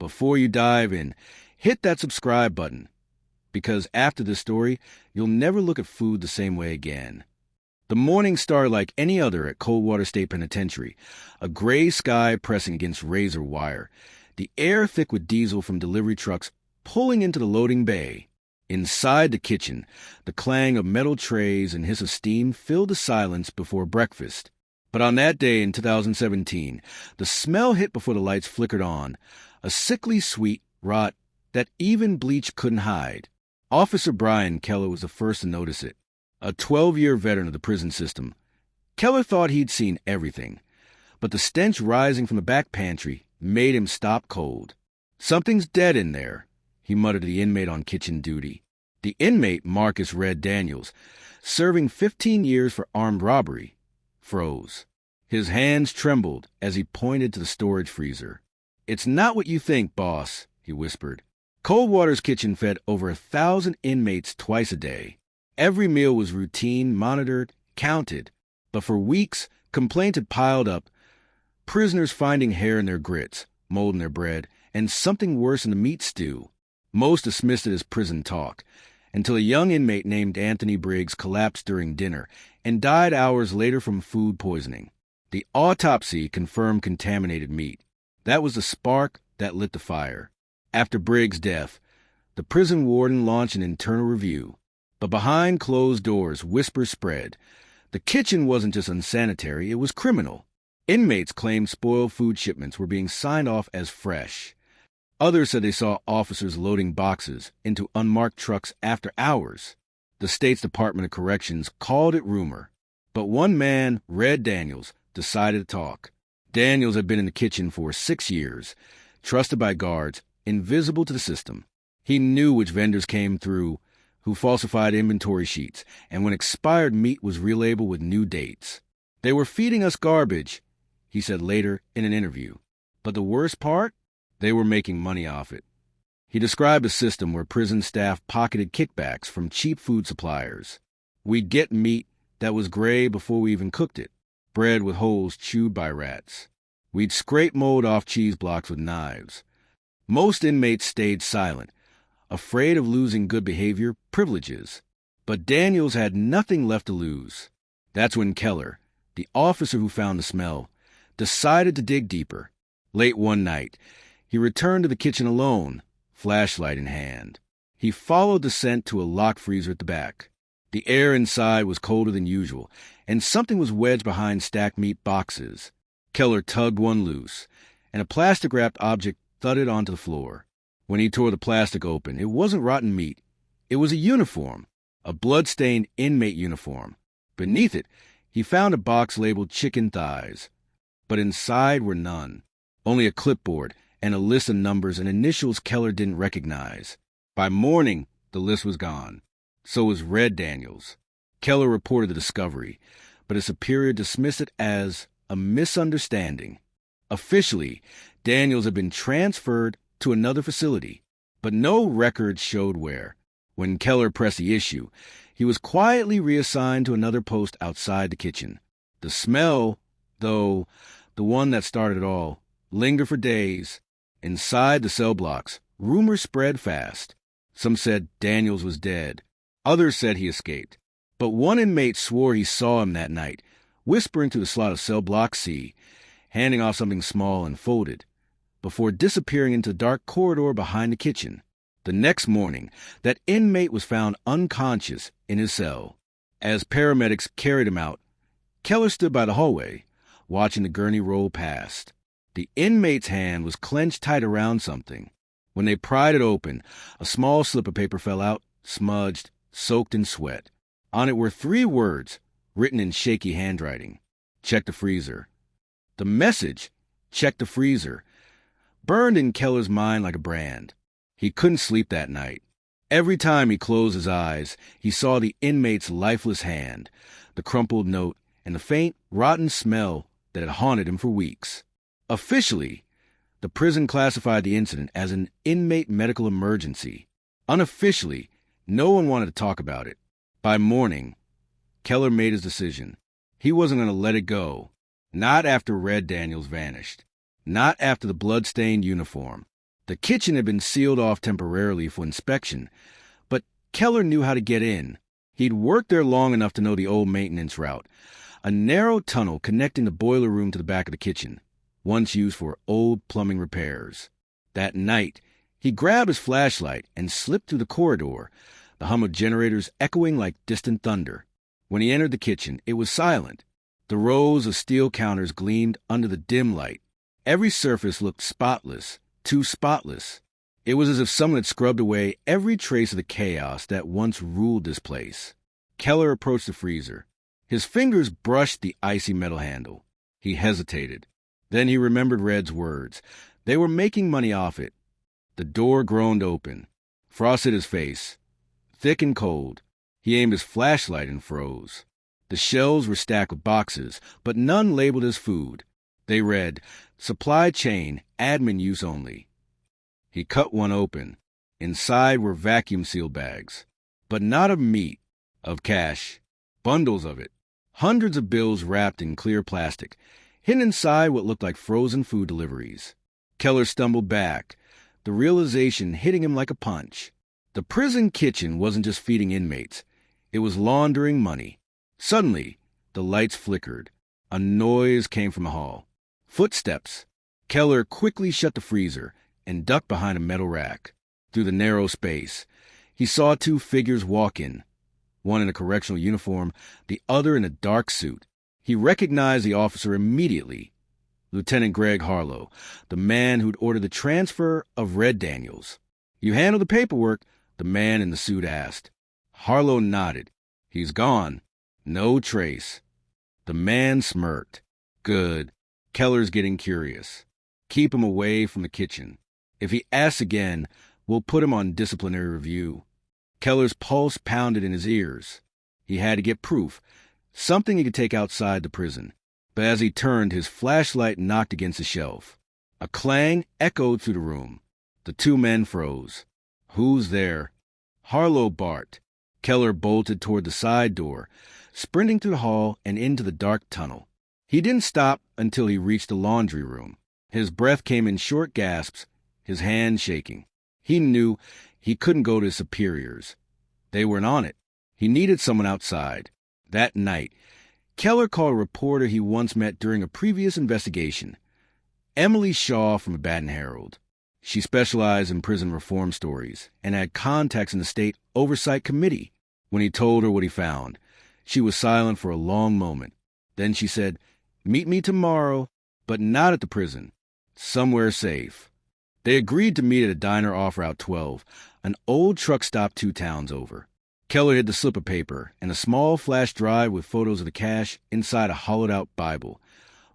before you dive in, hit that subscribe button, because after this story, you'll never look at food the same way again. The morning started like any other at Coldwater State Penitentiary, a gray sky pressing against razor wire, the air thick with diesel from delivery trucks pulling into the loading bay. Inside the kitchen, the clang of metal trays and hiss of steam filled the silence before breakfast. But on that day in 2017, the smell hit before the lights flickered on, a sickly sweet rot that even bleach couldn't hide. Officer Brian Keller was the first to notice it. A 12-year veteran of the prison system, Keller thought he'd seen everything, but the stench rising from the back pantry made him stop cold. "Something's dead in there," he muttered to the inmate on kitchen duty. The inmate, Marcus Red Daniels, serving 15 years for armed robbery, froze. His hands trembled as he pointed to the storage freezer. "It's not what you think, boss," he whispered. Coldwater's kitchen fed over 1,000 inmates twice a day. Every meal was routine, monitored, counted. But for weeks, complaints had piled up. Prisoners finding hair in their grits, mold in their bread, and something worse in the meat stew. Most dismissed it as prison talk, until a young inmate named Anthony Briggs collapsed during dinner and died hours later from food poisoning. The autopsy confirmed contaminated meat. That was the spark that lit the fire. After Briggs' death, the prison warden launched an internal review. But behind closed doors, whispers spread. The kitchen wasn't just unsanitary, it was criminal. Inmates claimed spoiled food shipments were being signed off as fresh. Others said they saw officers loading boxes into unmarked trucks after hours. The state's Department of Corrections called it rumor. But one man, Red Daniels, decided to talk. Daniels had been in the kitchen for 6 years, trusted by guards, invisible to the system. He knew which vendors came through, who falsified inventory sheets, and when expired meat was relabeled with new dates. "They were feeding us garbage," he said later in an interview. But the worst part? They were making money off it. He described a system where prison staff pocketed kickbacks from cheap food suppliers. "We'd get meat that was gray before we even cooked it, bread with holes chewed by rats. We'd scrape mold off cheese blocks with knives." Most inmates stayed silent, afraid of losing good behavior privileges. But Daniels had nothing left to lose. That's when Keller, the officer who found the smell, decided to dig deeper. Late one night, he returned to the kitchen alone, flashlight in hand. He followed the scent to a locked freezer at the back. The air inside was colder than usual, and something was wedged behind stacked meat boxes. Keller tugged one loose, and a plastic-wrapped object thudded onto the floor. When he tore the plastic open, it wasn't rotten meat. It was a uniform, a blood-stained inmate uniform. Beneath it, he found a box labeled chicken thighs. But inside were none. Only a clipboard and a list of numbers and initials Keller didn't recognize. By morning, the list was gone. So was Red Daniels. Keller reported the discovery, but his superior dismissed it as a misunderstanding. Officially, Daniels had been transferred to another facility, but no records showed where. When Keller pressed the issue, he was quietly reassigned to another post outside the kitchen. The smell, though, the one that started it all, lingered for days. Inside the cell blocks, rumors spread fast. Some said Daniels was dead. Others said he escaped. But one inmate swore he saw him that night, whispering to the slot of cell block C, handing off something small and folded, before disappearing into the dark corridor behind the kitchen. The next morning, that inmate was found unconscious in his cell. As paramedics carried him out, Keller stood by the hallway, watching the gurney roll past. The inmate's hand was clenched tight around something. When they pried it open, a small slip of paper fell out, smudged, soaked in sweat. On it were 3 words, written in shaky handwriting. "Check the freezer." The message, "Check the freezer," burned in Keller's mind like a brand. He couldn't sleep that night. Every time he closed his eyes, he saw the inmate's lifeless hand, the crumpled note, and the faint, rotten smell that had haunted him for weeks. Officially, the prison classified the incident as an inmate medical emergency. Unofficially, no one wanted to talk about it. By morning, Keller made his decision. He wasn't going to let it go. Not after Red Daniels vanished. Not after the blood-stained uniform. The kitchen had been sealed off temporarily for inspection, but Keller knew how to get in. He'd worked there long enough to know the old maintenance route, a narrow tunnel connecting the boiler room to the back of the kitchen, once used for old plumbing repairs. That night, he grabbed his flashlight and slipped through the corridor, the hum of generators echoing like distant thunder. When he entered the kitchen, it was silent. The rows of steel counters gleamed under the dim light. Every surface looked spotless, too spotless. It was as if someone had scrubbed away every trace of the chaos that once ruled this place. Keller approached the freezer. His fingers brushed the icy metal handle. He hesitated. Then he remembered Red's words. They were making money off it. The door groaned open. Frost hit his face. Thick and cold. He aimed his flashlight and froze. The shelves were stacked with boxes, but none labeled as food. They read, "Supply chain, admin use only." He cut one open. Inside were vacuum-sealed bags, but not of meat, of cash. Bundles of it. Hundreds of bills wrapped in clear plastic, hidden inside what looked like frozen food deliveries. Keller stumbled back, the realization hitting him like a punch. The prison kitchen wasn't just feeding inmates. It was laundering money. Suddenly, the lights flickered. A noise came from the hall. Footsteps. Keller quickly shut the freezer and ducked behind a metal rack. Through the narrow space, he saw two figures walk in, one in a correctional uniform, the other in a dark suit. He recognized the officer immediately. Lieutenant Greg Harlow, the man who'd ordered the transfer of Red Daniels. "You handled the paperwork?" the man in the suit asked. Harlow nodded. "He's gone. No trace." The man smirked. "Good. Keller's getting curious. Keep him away from the kitchen. If he asks again, we'll put him on disciplinary review." Keller's pulse pounded in his ears. He had to get proof, something he could take outside the prison. But as he turned, his flashlight knocked against a shelf. A clang echoed through the room. The two men froze. "Who's there?" Harlow barked. Keller bolted toward the side door, sprinting through the hall and into the dark tunnel. He didn't stop until he reached the laundry room. His breath came in short gasps, his hands shaking. He knew he couldn't go to his superiors. They weren't on it. He needed someone outside. That night, Keller called a reporter he once met during a previous investigation, Emily Shaw from the Baton Herald. She specialized in prison reform stories and had contacts in the state oversight committee. When he told her what he found, she was silent for a long moment. Then she said, "Meet me tomorrow, but not at the prison. Somewhere safe." They agreed to meet at a diner off Route 12, an old truck stop 2 towns over. Keller hid the slip of paper and a small flash drive with photos of the cash inside a hollowed-out Bible,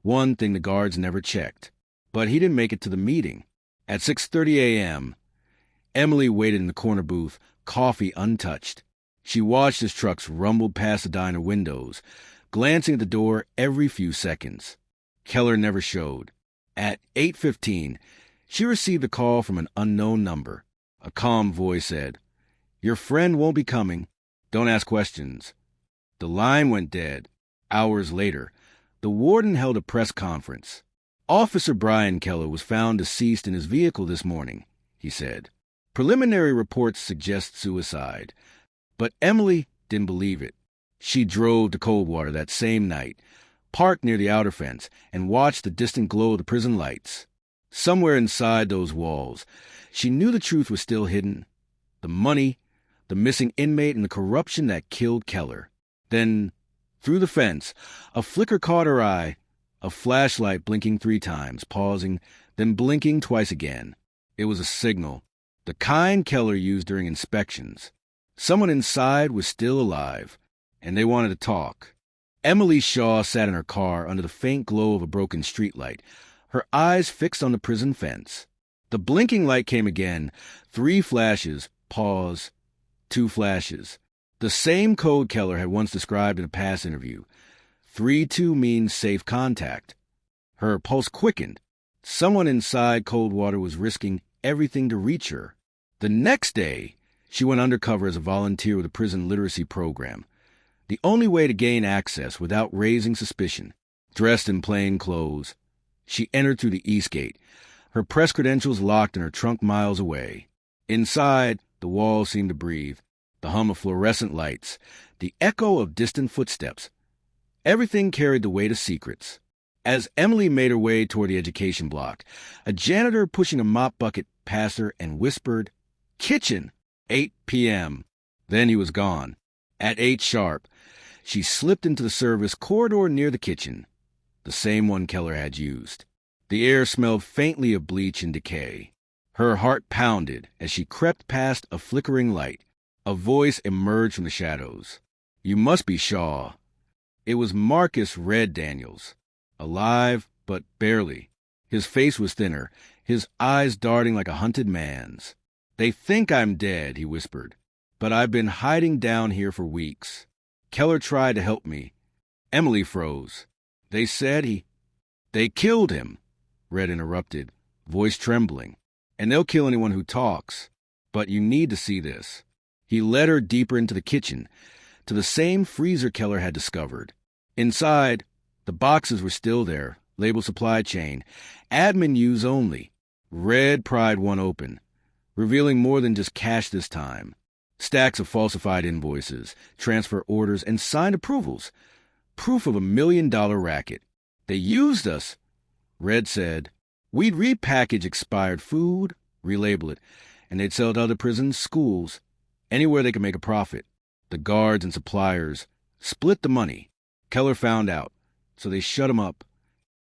one thing the guards never checked. But he didn't make it to the meeting. At 6:30 a.m., Emily waited in the corner booth, coffee untouched. She watched as trucks rumbled past the diner windows, glancing at the door every few seconds. Keller never showed. At 8:15, she received a call from an unknown number. A calm voice said, "Your friend won't be coming. Don't ask questions." The line went dead. Hours later, the warden held a press conference. "Officer Brian Keller was found deceased in his vehicle this morning," he said. "Preliminary reports suggest suicide." But Emily didn't believe it. She drove to Coldwater that same night, parked near the outer fence, and watched the distant glow of the prison lights. Somewhere inside those walls, she knew the truth was still hidden. The money, the missing inmate, and the corruption that killed Keller. Then, through the fence, a flicker caught her eye, a flashlight blinking 3 times, pausing, then blinking twice again. It was a signal, the kind Keller used during inspections. Someone inside was still alive, and they wanted to talk. Emily Shaw sat in her car under the faint glow of a broken streetlight, her eyes fixed on the prison fence. The blinking light came again, 3 flashes, pause, 2 flashes. The same code Keller had once described in a past interview. 3-2 means safe contact. Her pulse quickened. Someone inside Coldwater was risking everything to reach her. The next day, she went undercover as a volunteer with the prison literacy program. The only way to gain access without raising suspicion. Dressed in plain clothes, she entered through the east gate, her press credentials locked in her trunk miles away. Inside, the walls seemed to breathe, the hum of fluorescent lights, the echo of distant footsteps. Everything carried the weight of secrets. As Emily made her way toward the education block, a janitor pushing a mop bucket passed her and whispered, "Kitchen, 8 p.m." Then he was gone. At 8 sharp, she slipped into the service corridor near the kitchen, the same one Keller had used. The air smelled faintly of bleach and decay. Her heart pounded as she crept past a flickering light. A voice emerged from the shadows. "You must be Shaw." It was Marcus Red Daniels, alive, but barely. His face was thinner, his eyes darting like a hunted man's. "They think I'm dead," he whispered, "but I've been hiding down here for weeks. Keller tried to help me." Emily froze. "They said They killed him," Red interrupted, voice trembling. "And they'll kill anyone who talks. But you need to see this." He led her deeper into the kitchen, to the same freezer Keller had discovered. Inside, the boxes were still there, labeled supply chain, admin use only. Red pried one open, revealing more than just cash this time. Stacks of falsified invoices, transfer orders, and signed approvals. Proof of $1 million racket. "They used us," Red said. "We'd repackage expired food, relabel it, and they'd sell it to other prisons, schools, anywhere they could make a profit. The guards and suppliers split the money. Keller found out, so they shut him up."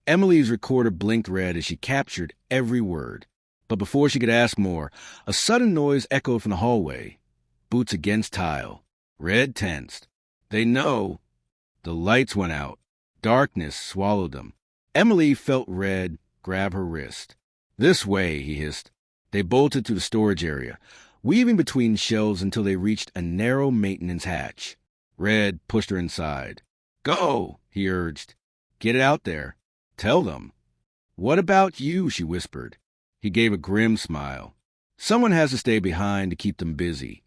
Emily's recorder blinked red as she captured every word. But before she could ask more, a sudden noise echoed from the hallway. Boots against tile. Red tensed. "They know." The lights went out. Darkness swallowed them. Emily felt Red grab her wrist. "This way," he hissed. They bolted to the storage area, weaving between shelves until they reached a narrow maintenance hatch. Red pushed her inside. "Go," he urged. "Get it out there. Tell them." "What about you?" she whispered. He gave a grim smile. "Someone has to stay behind to keep them busy."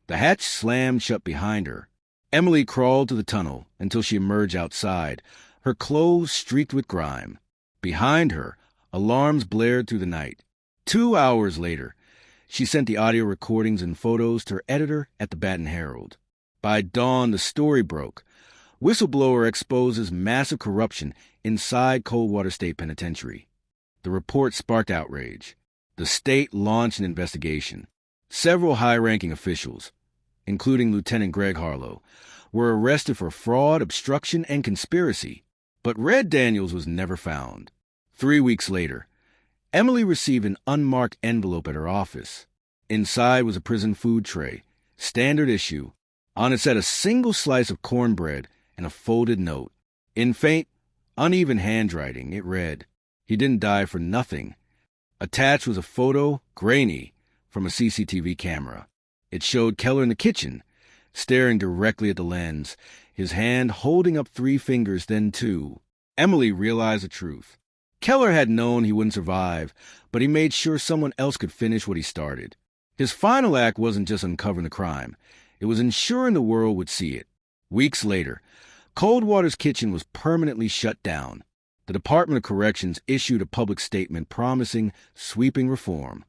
The hatch slammed shut behind her. Emily crawled to the tunnel until she emerged outside, her clothes streaked with grime. Behind her, alarms blared through the night. 2 hours later, she sent the audio recordings and photos to her editor at the Baton Herald. By dawn, the story broke. Whistleblower exposes massive corruption inside Coldwater State Penitentiary. The report sparked outrage. The state launched an investigation. Several high-ranking officials, including Lieutenant Greg Harlow, were arrested for fraud, obstruction, and conspiracy. But Red Daniels was never found. 3 weeks later, Emily received an unmarked envelope at her office. Inside was a prison food tray, standard issue. On it sat a single slice of cornbread and a folded note. In faint, uneven handwriting, it read, "He didn't die for nothing." Attached was a photo, grainy, from a CCTV camera. It showed Keller in the kitchen, staring directly at the lens, his hand holding up 3 fingers, then 2. Emily realized the truth. Keller had known he wouldn't survive, but he made sure someone else could finish what he started. His final act wasn't just uncovering the crime. It was ensuring the world would see it. Weeks later, Coldwater's kitchen was permanently shut down. The Department of Corrections issued a public statement promising sweeping reform.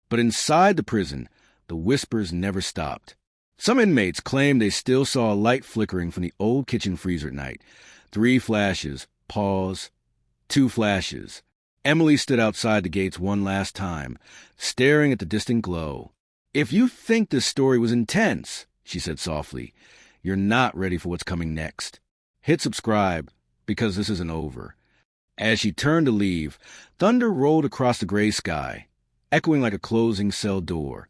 But inside the prison, the whispers never stopped. Some inmates claimed they still saw a light flickering from the old kitchen freezer at night. 3 flashes, pause, 2 flashes. Emily stood outside the gates one last time, staring at the distant glow. "If you think this story was intense," she said softly, "you're not ready for what's coming next. Hit subscribe, because this isn't over." As she turned to leave, thunder rolled across the gray sky, echoing like a closing cell door.